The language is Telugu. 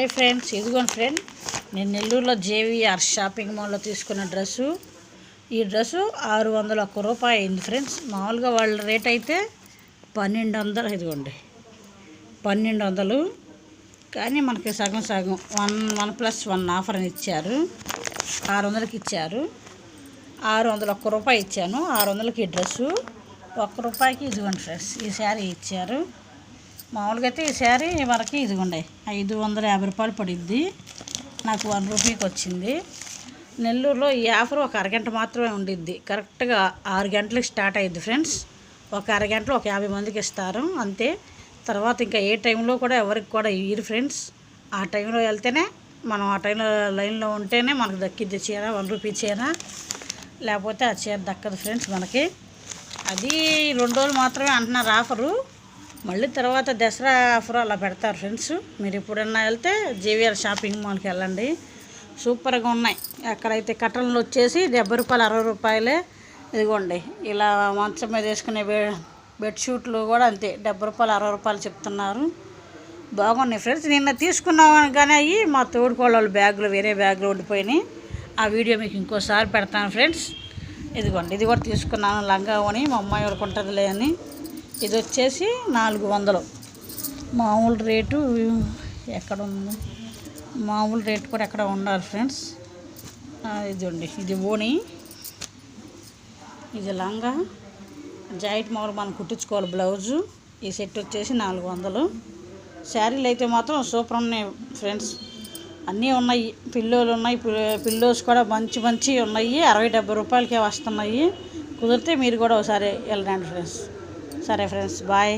హాయ్ ఫ్రెండ్స్, ఇదిగోండి ఫ్రెండ్, నేను నెల్లూరులో జేవిఆర్ షాపింగ్ మాల్లో తీసుకున్న డ్రెస్సు. ఈ డ్రెస్సు 601 రూపాయి అయింది ఫ్రెండ్స్. మామూలుగా వాళ్ళ రేట్ అయితే 1200. ఇదిగోండి 1200, కానీ మనకి సగం సగం 1+1 ఆఫర్ అని ఇచ్చారు. 600కి ఇచ్చారు. 601 రూపాయి ఇచ్చాను. 600కి ఈ డ్రెస్సు. 1 రూపాయికి ఇదిగోండి ఫ్రెండ్స్, ఈ శారీ ఇచ్చారు. మామూలుగా అయితే ఈ శారీ మనకి ఇదిగోండి 550 రూపాయలు పడిద్ది. నాకు 1 రూపీకి వచ్చింది. నెల్లూరులో ఈ ఆఫర్ ఒక అరగంట మాత్రమే ఉండిద్ది. కరెక్ట్గా 6 గంటలకు స్టార్ట్ అయ్యిద్ది ఫ్రెండ్స్. ఒక అరగంటలో ఒక 50 మందికి ఇస్తారు అంతే. తర్వాత ఇంకా ఏ టైంలో కూడా ఎవరికి కూడా ఇయ్యరు ఫ్రెండ్స్. ఆ టైంలో వెళ్తేనే మనం ఆ టైంలో లైన్లో ఉంటేనే మనకు దక్కిద్ది చీర. 1 రూపీ చీర, లేకపోతే ఆ చీర దక్కదు ఫ్రెండ్స్ మనకి. అది 2 రోజులు మాత్రమే అంటున్నారు ఆఫరు. మళ్ళీ తర్వాత దసరా ఆఫర్ అలా పెడతారు ఫ్రెండ్స్. మీరు ఎప్పుడన్నా వెళ్తే జేవిఆర్ షాపింగ్ మాల్కి వెళ్ళండి, సూపర్గా ఉన్నాయి. అక్కడైతే కట్టన్లు వచ్చేసి 70 రూపాయలు, 60 రూపాయలే. ఇదిగోండి ఇలా మంచం మీద వేసుకునే బెడ్షీట్లు కూడా అంతే, 70 రూపాయలు, 60 రూపాయలు చెప్తున్నారు. బాగున్నాయి ఫ్రెండ్స్. నిన్న తీసుకున్నాం కానీ అవి మా తోడుకోళ్ళ బ్యాగులు వేరే బ్యాగులు ఉండిపోయినాయి. ఆ వీడియో మీకు ఇంకోసారి పెడతాను ఫ్రెండ్స్. ఇదిగోండి, ఇది కూడా తీసుకున్నాను, లంగా ఓని మా అమ్మాయి వరకు ఉంటుందిలే అని. ఇది వచ్చేసి 400. మామూలు రేటు ఎక్కడ ఉంది? మామూలు రేటు కూడా ఎక్కడ ఉండాలి ఫ్రెండ్స్. ఇదండి, ఇది ఓని, ఇది లంగా, జాకెట్ మామూలు మనం కుట్టించుకోవాలి బ్లౌజు. ఈ సెట్ వచ్చేసి 400. శారీలు అయితే మాత్రం సూపర్ ఉన్నాయి ఫ్రెండ్స్. అన్నీ ఉన్నాయి. పిల్లోలు ఉన్నాయి, పిల్లోస్ కూడా మంచి మంచి ఉన్నాయి. 60-70 రూపాయలకే వస్తున్నాయి. కుదిరితే మీరు కూడా ఒకసారి వెళ్ళండి ఫ్రెండ్స్. సరే ఫ్రెండ్స్, బాయ్.